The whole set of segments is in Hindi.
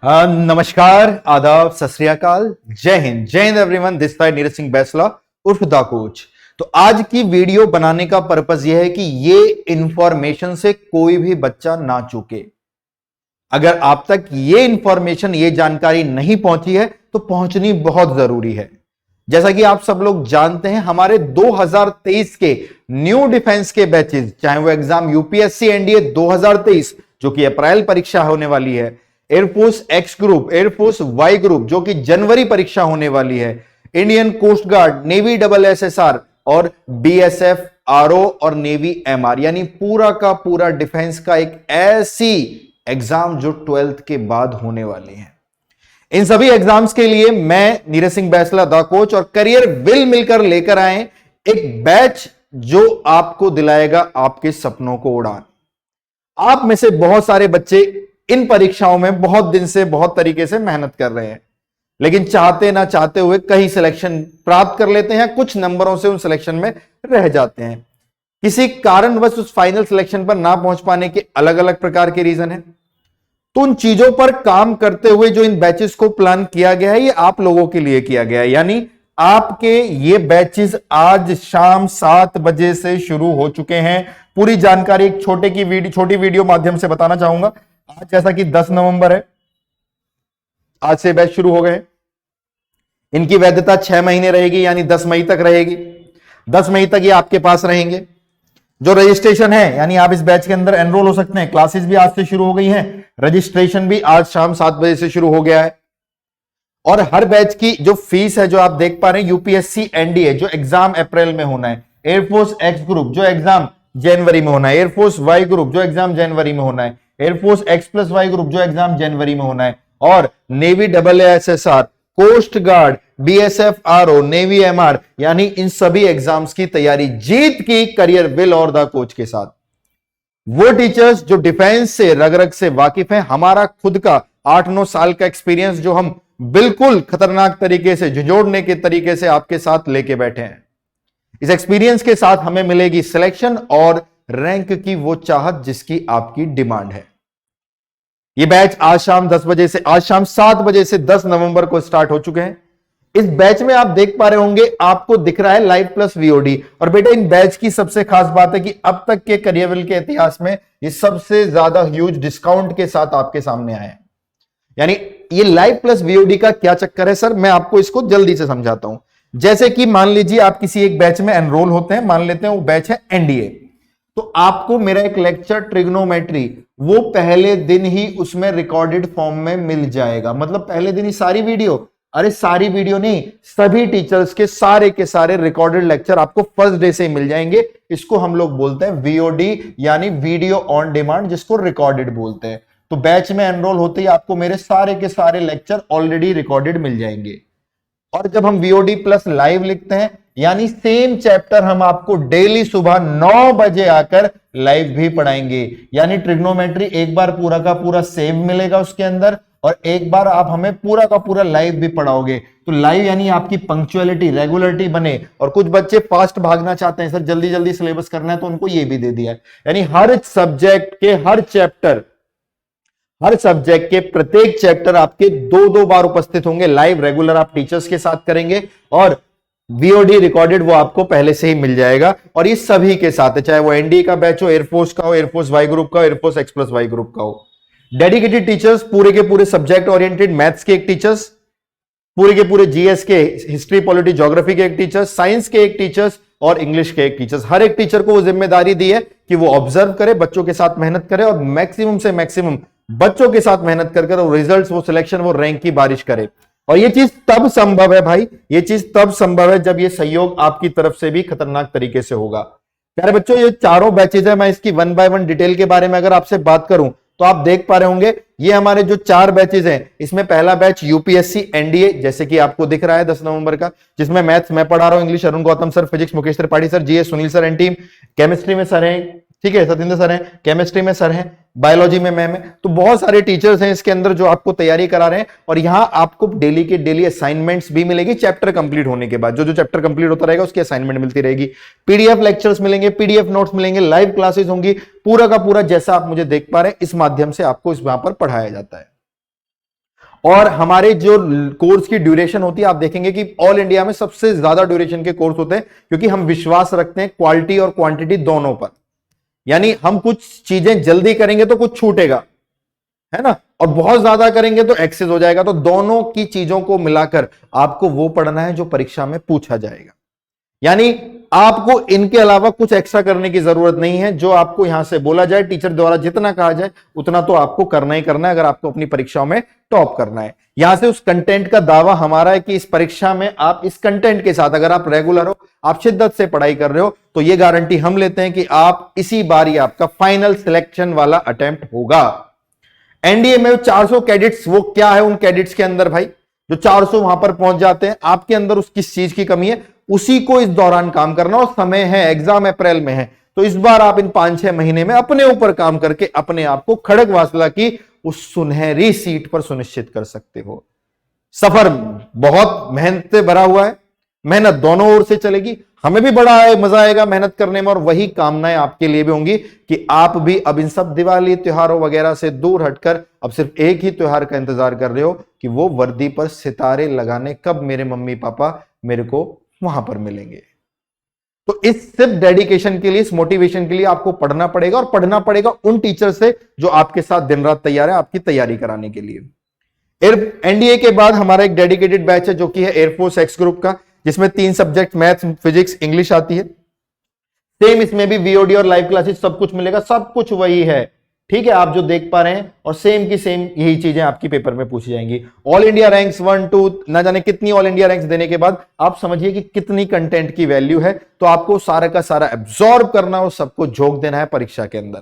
नमस्कार, आदाब, सत श्री अकाल, जय Hind everyone. This side Neeraj Singh Bainsla उर्फ दा कोच। तो आज की वीडियो बनाने का पर्पस यह है कि ये इंफॉर्मेशन से कोई भी बच्चा ना चूके। अगर आप तक ये इंफॉर्मेशन, ये जानकारी नहीं पहुंची है तो पहुंचनी बहुत जरूरी है। जैसा कि आप सब लोग जानते हैं, हमारे 2023 के न्यू डिफेंस के बैचेस, चाहे वो एग्जाम यूपीएससी एनडीए 2023 जो कि अप्रैल परीक्षा होने वाली है, air force X group, air force Y group जो कि जनवरी परीक्षा होने वाली है, Indian coast guard, navy double SSR और बीएसएफ आरओ और नेवी एमआर, यानी पूरा का पूरा डिफेंस का एक ऐसी एग्जाम जो 12th के बाद होने वाली है। इन सभी एग्जाम्स के लिए मैं नीरज सिंह बैसला द कोच और करियर विल मिलकर लेकर आए एक बैच जो आपको दिलाएगा आपके सपनों को उड़ान। आप में से बहुत सारे बच्चे इन परीक्षाओं में बहुत दिन से बहुत तरीके से मेहनत कर रहे हैं, लेकिन चाहते ना चाहते हुए कहीं सिलेक्शन प्राप्त कर लेते हैं, कुछ नंबरों से उन सिलेक्शन में रह जाते हैं। किसी कारणवश उस फाइनल सिलेक्शन पर ना पहुंच पाने के अलग अलग प्रकार के रीजन है। तो उन चीजों पर काम करते हुए जो इन बैचेस को प्लान किया गया है, ये आप लोगों के लिए किया गया है। यानी आपके ये बैचेस आज शाम 7 बजे से शुरू हो चुके हैं। पूरी जानकारी एक छोटी वीडियो माध्यम से बताना चाहूंगा। आज जैसा कि 10 नवंबर है, आज से बैच शुरू हो गए। इनकी वैधता 6 महीने रहेगी, यानी 10 मई तक रहेगी। 10 मई तक ये आपके पास रहेंगे। जो रजिस्ट्रेशन है, यानी आप इस बैच के अंदर एनरोल हो सकते हैं। क्लासेस भी आज से शुरू हो गई हैं, रजिस्ट्रेशन भी आज शाम 7 बजे से शुरू हो गया है। और हर बैच की जो फीस है, जो आप देख पा रहे हैं, यूपीएससी एनडीए जो एग्जाम अप्रैल में होना है, एयरफोर्स एक्स ग्रुप जो एग्जाम जनवरी में होना है, एयरफोर्स वाई ग्रुप जो एग्जाम जनवरी में होना है, air force X plus Y group जो एग्जाम जनवरी में होना है, और navy double SSR, coast guard, BSF RO, navy MR, यानी इन सभी एग्जाम्स की तैयारी जीत की करियर विल और द कोच के साथ। वो टीचर्स जो डिफेंस से रग रग से वाकिफ हैं, हमारा खुद का 8-9 साल का एक्सपीरियंस जो हम बिल्कुल खतरनाक तरीके से, झुंझोड़ने के तरीके से आपके साथ लेके बैठे हैं। इस एक्सपीरियंस के साथ हमें मिलेगी सिलेक्शन और रैंक की वो चाहत जिसकी आपकी डिमांड है। ये बैच आज शाम 7 बजे से 10 नवंबर को स्टार्ट हो चुके हैं। इस बैच में आप देख पा रहे होंगे, आपको दिख रहा है लाइव प्लस वीओडी। और बेटा, इन बैच की सबसे खास बात है कि अब तक के करियर विल के इतिहास में ये सबसे ज्यादा ह्यूज डिस्काउंट के साथ आपके सामने आए हैं। यानी ये लाइव प्लस वीओडी का क्या चक्कर है सर, मैं आपको इसको जल्दी से समझाता हूं। जैसे कि मान लीजिए आप किसी एक बैच में एनरोल होते हैं, मान लेते हैं वो बैच है एनडीए, तो आपको मेरा एक लेक्चर ट्रिग्नोमेट्री वो पहले दिन ही उसमें रिकॉर्डेड फॉर्म में मिल जाएगा। मतलब पहले दिन ही सारी वीडियो, अरे सारी वीडियो नहीं, सभी टीचर्स के सारे रिकॉर्डेड लेक्चर आपको फर्स्ट डे से ही मिल जाएंगे। इसको हम लोग बोलते हैं वीओडी, यानी वीडियो ऑन डिमांड, जिसको रिकॉर्डेड बोलते हैं। तो बैच में एनरोल होते ही आपको मेरे सारे के सारे लेक्चर ऑलरेडी रिकॉर्डेड मिल जाएंगे। और जब हम वीओडी प्लस लाइव लिखते हैं, यानी सेम चैप्टर हम आपको डेली सुबह 9 बजे आकर लाइव भी पढ़ाएंगे। यानी ट्रिग्नोमेट्री एक बार पूरा का पूरा सेव मिलेगा उसके अंदर, और एक बार आप हमें पूरा का पूरा लाइव भी पढ़ाओगे। तो लाइव यानी आपकी पंक्चुअलिटी, रेगुलरिटी बने। और कुछ बच्चे फास्ट भागना चाहते हैं, सर जल्दी जल्दी सिलेबस करना है, तो उनको ये भी दे दिया है। यानी हर सब्जेक्ट के हर सब्जेक्ट के प्रत्येक चैप्टर आपके 2-2 बार उपस्थित होंगे। लाइव रेगुलर आप टीचर्स के साथ करेंगे, और वीओडी रिकॉर्डेड वो आपको पहले से ही मिल जाएगा। और ये सभी के साथ है, चाहे वो एनडीए का बैच हो, एयरफोर्स का हो, एयरफोर्स वाई ग्रुप का हो, air force X plus Y group का हो। डेडिकेटेड टीचर्स, पूरे के पूरे सब्जेक्ट ओरिएंटेड, मैथ्स के एक टीचर्स, पूरे के पूरे जीएस के, हिस्ट्री पॉलिटी ज्योग्राफी के एक टीचर्स, साइंस के एक टीचर्स और इंग्लिश के एक टीचर्स। हर एक टीचर को वो जिम्मेदारी दी है कि वो ऑब्जर्व करे, बच्चों के साथ मेहनत करे, और मैक्सिमम से मैक्सिमम बच्चों के साथ मेहनत कर वो रिजल्ट्स, वो सिलेक्शन, वो रैंक की बारिश करे। और ये चीज तब संभव है भाई, ये चीज तब संभव है जब ये सहयोग आपकी तरफ से भी खतरनाक तरीके से होगा। प्यारे बच्चों, ये चारों बैचेज है, मैं इसकी 1 बाय 1 डिटेल के बारे में अगर आपसे बात करूं तो आप देख पा रहे होंगे, ये हमारे जो 4 बैचेज हैं, इसमें पहला बैच यूपीएससी एनडीए, जैसे कि आपको दिख रहा है 10 नवंबर का, जिसमें मैथ्स मैं पढ़ा रहा हूं, English Arun Gautam sir, physics Mukesh Tripathi sir, GS Sunil sir and team, chemistry में सर हैं, ठीक है, सतिंदर सर हैं, केमिस्ट्री में सर हैं, बायोलॉजी में मैम है। तो बहुत सारे टीचर्स हैं इसके अंदर जो आपको तैयारी करा रहे हैं। और यहां आपको डेली के डेली असाइनमेंट्स भी मिलेगी। चैप्टर कंप्लीट होने के बाद जो जो चैप्टर कंप्लीट होता रहेगा उसकी असाइनमेंट मिलती रहेगी, पीडीएफ लेक्चर्स मिलेंगे, पीडीएफ नोट्स मिलेंगे, लाइव क्लासेस होंगी, पूरा का पूरा जैसा आप मुझे देख पा रहे हैं इस माध्यम से आपको इस वहां पर पढ़ाया जाता है। और हमारे जो कोर्स की ड्यूरेशन होती है, आप देखेंगे कि ऑल इंडिया में सबसे ज्यादा ड्यूरेशन के कोर्स होते हैं, क्योंकि हम विश्वास रखते हैं क्वालिटी और क्वांटिटी दोनों पर। यानी हम कुछ चीजें जल्दी करेंगे तो कुछ छूटेगा, है ना, और बहुत ज्यादा करेंगे तो एक्सेस हो जाएगा। तो दोनों की चीजों को मिलाकर आपको वो पढ़ना है जो परीक्षा में पूछा जाएगा। यानी आपको इनके अलावा कुछ एक्स्ट्रा करने की जरूरत नहीं है। जो आपको यहां से बोला जाए टीचर द्वारा, जितना कहा जाए उतना तो आपको करना ही करना है, अगर आपको अपनी परीक्षाओं में टॉप करना है। यहां से उस कंटेंट का दावा हमारा है कि इस परीक्षा में आप इस कंटेंट के साथ, अगर आप रेगुलर हो, आप शिद्दत से पढ़ाई कर रहे हो, तो ये गारंटी हम लेते हैं कि आप इसी बार ही आपका फाइनल सिलेक्शन वाला अटेम्प्ट होगा। एनडीए में 400 कैडेट्स, वो क्या है उन कैडेट्स के अंदर भाई, जो 400 वहां पर पहुंच जाते हैं, आपके अंदर उस किस चीज की कमी है, उसी को इस दौरान काम करना। और समय है, एग्जाम अप्रैल में है, तो इस बार आप इन 5-6 महीने में अपने ऊपर काम करके अपने आप को खड़गवासला की उस सुनहरी सीट पर सुनिश्चित कर सकते हो। सफर बहुत मेहनत से भरा हुआ है, मेहनत दोनों ओर से चलेगी, हमें भी बड़ा मजा आएगा मेहनत करने में, और वही कामनाएं आपके लिए भी होंगी कि आप भी अब इन सब दिवाली त्योहारों वगैरह से दूर हटकर अब सिर्फ एक ही त्योहार का इंतजार कर रहे हो कि वो वर्दी पर सितारे लगाने कब मेरे मम्मी पापा मेरे को वहां पर मिलेंगे। तो इस सिर्फ डेडिकेशन के लिए, इस मोटिवेशन के लिए आपको पढ़ना पड़ेगा, और पढ़ना पड़ेगा उन टीचर से जो आपके साथ दिन रात तैयार है आपकी तैयारी कराने के लिए। एनडीए के बाद हमारा एक डेडिकेटेड बैच है जो कि है एयरफोर्स एक्स ग्रुप का, जिसमें 3 सब्जेक्ट मैथ्स, फिजिक्स, इंग्लिश आती है। सेम इसमें भी वीओडी और लाइव क्लासेस सब कुछ मिलेगा, सब कुछ वही है, ठीक है, आप जो देख पा रहे हैं, और सेम की सेम यही चीजें आपकी पेपर में पूछी जाएंगी। ऑल इंडिया रैंक्स 1, 2 ना जाने कितनी ऑल इंडिया रैंक्स देने के बाद आप समझिए कि कितनी कंटेंट की वैल्यू है। तो आपको सारा का सारा एब्जॉर्ब करना और सबको झोंक देना है परीक्षा के अंदर,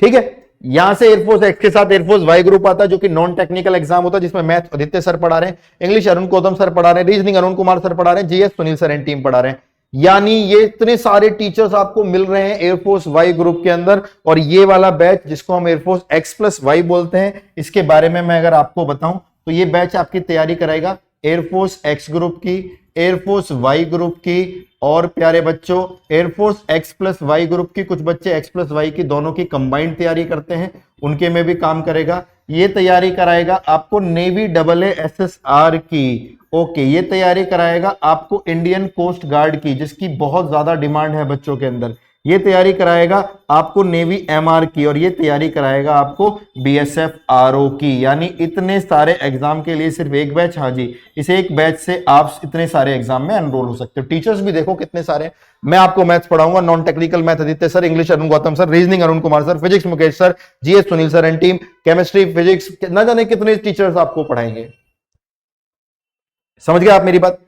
ठीक है। यहां से एयरफोर्स एक्स के साथ एयरफोर्स वाई ग्रुप आता है, जो कि नॉन टेक्निकल एग्जाम होता है, जिसमें मैथ आदित्य सर पढ़ा रहे हैं, इंग्लिश अरुण गौतम सर पढ़ा रहे हैं, रीजनिंग अरुण कुमार सर पढ़ा रहे हैं, GS Sunil sir and team पढ़ा रहे हैं। यानी ये इतने सारे टीचर्स आपको मिल रहे हैं एयरफोर्स वाई ग्रुप के अंदर। और ये वाला बैच जिसको हम एयरफोर्स एक्स प्लस वाई बोलते हैं, इसके बारे में मैं अगर आपको बताऊं तो ये बैच आपकी तैयारी कराएगा एयरफोर्स एक्स ग्रुप की, एयरफोर्स वाई ग्रुप की, और प्यारे बच्चों air force X plus Y group की, कुछ बच्चे एक्स प्लस वाई की दोनों की कंबाइंड तैयारी करते हैं, उनके में भी काम करेगा। ये तैयारी कराएगा आपको नेवी AASSR की, ओके, ये तैयारी कराएगा आपको इंडियन कोस्ट गार्ड की, जिसकी बहुत ज्यादा डिमांड है बच्चों के अंदर। ये तैयारी कराएगा आपको नेवी MR की, और ये तैयारी कराएगा आपको BSF RO की। यानी इतने सारे एग्जाम के लिए सिर्फ एक बैच, हाँ जी, इस एक बैच से आप इतने सारे एग्जाम में एनरोल हो सकते हो। टीचर्स भी देखो कितने सारे। मैं आपको मैथ्स पढ़ाऊंगा, non technical math Aditya sir, English Arun Gautam sir, reasoning Arun Kumar sir, physics Mukesh sir, GS Sunil sir and team, chemistry, physics, ना जाने कितने टीचर्स आपको पढ़ाएंगे। समझ गए आप मेरी बात।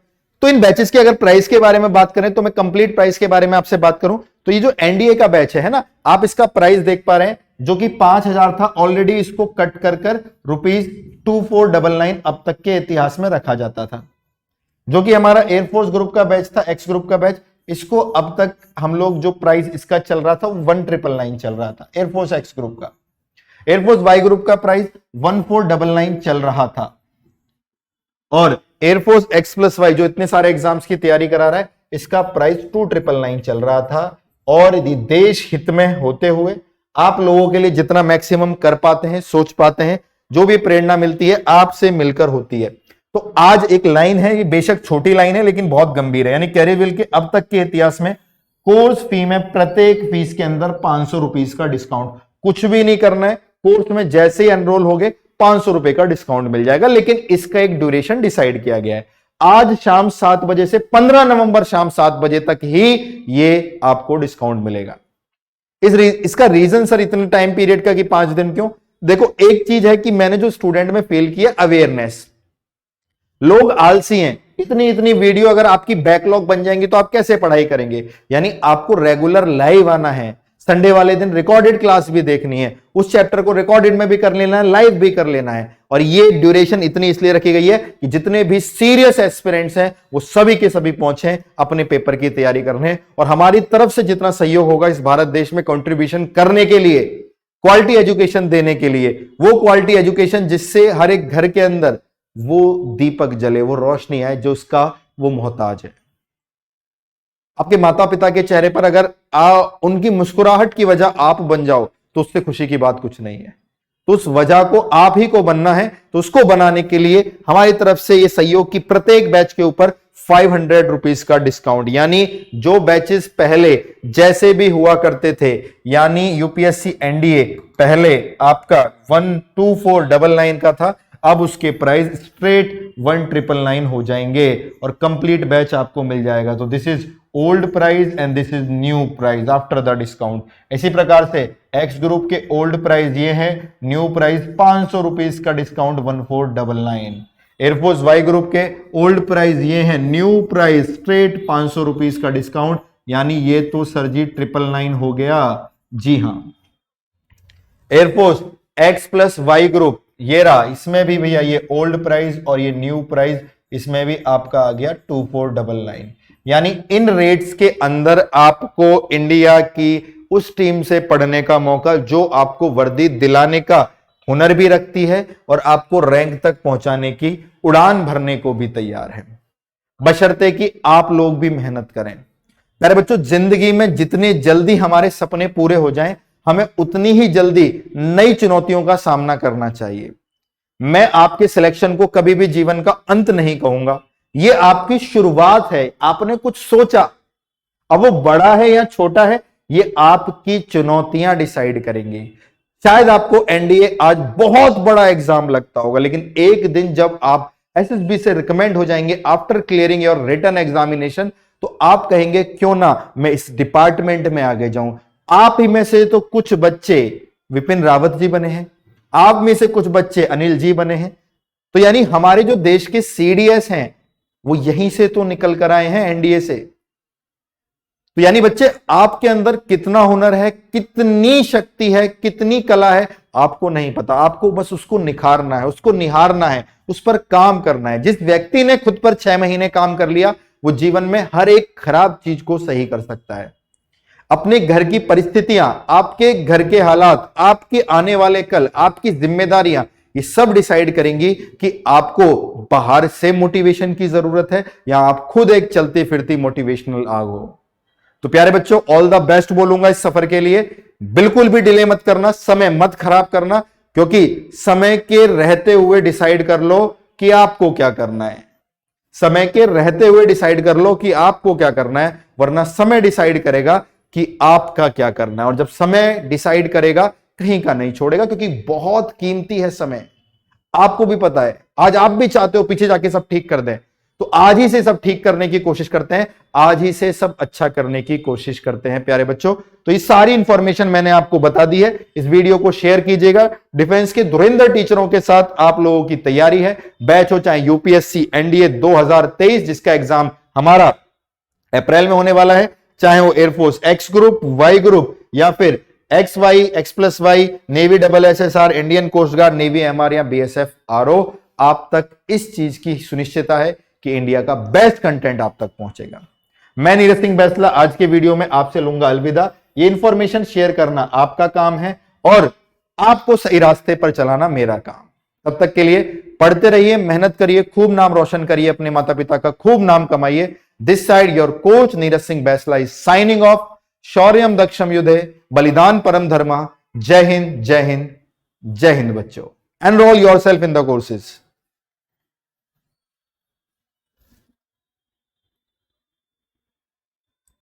तो इन बैचेस के अगर प्राइस के बारे में बात करें तो मैं कंप्लीट प्राइस के बारे में आपसे बात करूं तो ये जो एनडीए का बैच है ना, आप इसका प्राइस देख पा रहे हैं, जो कि 5,000 था, ऑलरेडी इसको कट कर ₹2499 अब तक के इतिहास में रखा जाता था। जो कि हमारा एयरफोर्स ग्रुप का बैच था, एक्स ग्रुप का बैच, इसको अब तक हम लोग जो प्राइस इसका चल रहा था 1999 चल रहा था एयरफोर्स एक्स ग्रुप का। एयरफोर्स वाई ग्रुप का प्राइस 1499 चल रहा था, और एयरफोर्स एक्स प्लस वाई जो इतने सारे एग्जाम्स की तैयारी करा रहा है, इसका प्राइस 2999 चल रहा था। और यदि देश हित में होते हुए आप लोगों के लिए जितना मैक्सिमम कर पाते हैं, सोच पाते हैं, जो भी प्रेरणा मिलती है आपसे मिलकर होती है। तो आज एक लाइन है, ये बेशक छोटी लाइन है लेकिन बहुत गंभीर है। यानी कैरियरविल के अब तक के इतिहास में कोर्स फी में प्रत्येक फीस के अंदर 500 रुपीस का डिस्काउंट। कुछ भी नहीं करना है, कोर्स में जैसे ही एनरोल हो गए 500 रुपए का डिस्काउंट मिल जाएगा। लेकिन इसका एक ड्यूरेशन डिसाइड किया गया है, आज शाम 7 बजे से 15 नवंबर शाम 7 बजे तक ही ये आपको डिस्काउंट मिलेगा। इसका रीजन सर इतने टाइम पीरियड का कि 5 दिन क्यों? देखो, एक चीज है कि मैंने जो स्टूडेंट में फील किया अवेयरनेस, लोग आलसी हैं। इतनी इतनी वीडियो अगर आपकी बैकलॉग बन जाएंगी तो आप कैसे पढ़ाई करेंगे? यानी आपको रेगुलर लाइव आना है, संडे वाले दिन रिकॉर्डेड क्लास भी देखनी है, उस चैप्टर को रिकॉर्डेड में भी कर लेना है, लाइव भी कर लेना है। और ये ड्यूरेशन इतनी इसलिए रखी गई है कि जितने भी सीरियस एस्पिरेंट्स हैं वो सभी के सभी पहुंचे अपने पेपर की तैयारी करने, और हमारी तरफ से जितना सहयोग होगा इस भारत देश में कंट्रीब्यूशन करने के लिए, क्वालिटी एजुकेशन देने के लिए, वो क्वालिटी एजुकेशन जिससे हर एक घर के अंदर वो दीपक जले, वो रोशनी आए जो उसका वो मोहताज है। आपके माता पिता के चेहरे पर अगर उनकी मुस्कुराहट की वजह आप बन जाओ तो उससे खुशी की बात कुछ नहीं है। तो उस वजह को आप ही को बनना है। तो उसको बनाने के लिए हमारी तरफ से ये सहयोग की प्रत्येक बैच के ऊपर 500 रुपीज का डिस्काउंट, यानी जो बैचेस पहले जैसे भी हुआ करते थे, यानी यूपीएससी एनडीए पहले आपका 12499 का था, अब उसके प्राइस स्ट्रेट 1999 हो जाएंगे और कंप्लीट बैच आपको मिल जाएगा। तो this is old price and this is new price after the discount. इसी प्रकार से एक्स ग्रुप के ओल्ड प्राइस ये है, न्यू प्राइस 500 रुपीज का डिस्काउंट 1499। एयरफोर्स वाई ग्रुप के ओल्ड प्राइस ये है, न्यू प्राइस स्ट्रेट 500 रुपीज का डिस्काउंट, यानी ये तो सर जी 999 हो गया। जी हां, air force X plus Y group ये रहा, इसमें भी भैया ये ओल्ड प्राइस और ये न्यू प्राइस, इसमें भी आपका आ गया 2499। यानी इन रेट्स के अंदर आपको इंडिया की उस टीम से पढ़ने का मौका जो आपको वर्दी दिलाने का हुनर भी रखती है और आपको रैंक तक पहुंचाने की उड़ान भरने को भी तैयार है, बशर्ते कि आप लोग भी मेहनत करें। मेरे बच्चों, जिंदगी में जितने जल्दी हमारे सपने पूरे हो जाएं, हमें उतनी ही जल्दी नई चुनौतियों का सामना करना चाहिए। मैं आपके सिलेक्शन को कभी भी जीवन का अंत नहीं कहूंगा, यह आपकी शुरुआत है। आपने कुछ सोचा, अब वो बड़ा है या छोटा है, ये आपकी चुनौतियां डिसाइड करेंगी। शायद आपको एनडीए आज बहुत बड़ा एग्जाम लगता होगा, लेकिन एक दिन जब आप एसएसबी से रिकमेंड हो जाएंगे after clearing your written examination, तो आप कहेंगे क्यों ना मैं इस डिपार्टमेंट में आगे जाऊं। आप ही में से तो कुछ बच्चे विपिन रावत जी बने हैं, आप में से कुछ बच्चे अनिल जी बने हैं। तो यानी हमारे जो देश के सीडीएस हैं वो यहीं से तो निकल कर आए हैं, एनडीए से। तो यानी बच्चे, आपके अंदर कितना हुनर है, कितनी शक्ति है, कितनी कला है, आपको नहीं पता। आपको बस उसको निखारना है, उसको निहारना है, उस पर काम करना है। जिस व्यक्ति ने खुद पर 6 महीने काम कर लिया, वो जीवन में हर एक खराब चीज को सही कर सकता है। अपने घर की परिस्थितियां, आपके घर के हालात, आपके आने वाले कल, आपकी जिम्मेदारियां, ये सब डिसाइड करेंगी कि आपको बाहर से मोटिवेशन की जरूरत है या आप खुद एक चलती फिरती मोटिवेशनल आग हो। तो प्यारे बच्चों, ऑल द बेस्ट बोलूंगा इस सफर के लिए। बिल्कुल भी डिले मत करना, समय मत खराब करना, क्योंकि समय के रहते हुए डिसाइड कर लो कि आपको क्या करना है। समय के रहते हुए डिसाइड कर लो कि आपको क्या करना है, वरना समय डिसाइड करेगा कि आपका क्या करना है। और जब समय डिसाइड करेगा, कहीं का नहीं छोड़ेगा, क्योंकि बहुत कीमती है समय। आपको भी पता है, आज आप भी चाहते हो पीछे जाके सब ठीक कर दें, तो आज ही से सब ठीक करने की कोशिश करते हैं, आज ही से सब अच्छा करने की कोशिश करते हैं प्यारे बच्चों। तो ये सारी इंफॉर्मेशन मैंने आपको बता दी है। इस वीडियो को शेयर कीजिएगा। डिफेंस के धुरंधर टीचरों के साथ आप लोगों की तैयारी है, बैच हो चाहे यूपीएससी एनडीए 2023 जिसका एग्जाम हमारा अप्रैल में होने वाला है, चाहे वो air force X group, Y group या फिर X Y, X plus Y, navy double SSR, Indian coast guard, navy MR या बीएसएफ आरओ, आप तक इस चीज की सुनिश्चितता है कि इंडिया का बेस्ट कंटेंट आप तक पहुंचेगा। मैं नीरज सिंह बैसला आज के वीडियो में आपसे लूंगा अलविदा। ये इंफॉर्मेशन शेयर करना आपका काम है और आपको सही रास्ते पर चलाना मेरा काम। तब तक के लिए पढ़ते रहिए, मेहनत करिए, खूब नाम रोशन करिए, अपने माता पिता का खूब नाम कमाइए। This side your coach Neeraj Singh Baisla is signing off. शौर्यम दक्षम युद्धे, बलिदान परम धर्मा। जय हिंद, जय हिंद, जय हिंद बच्चों। Enrol yourself in the courses.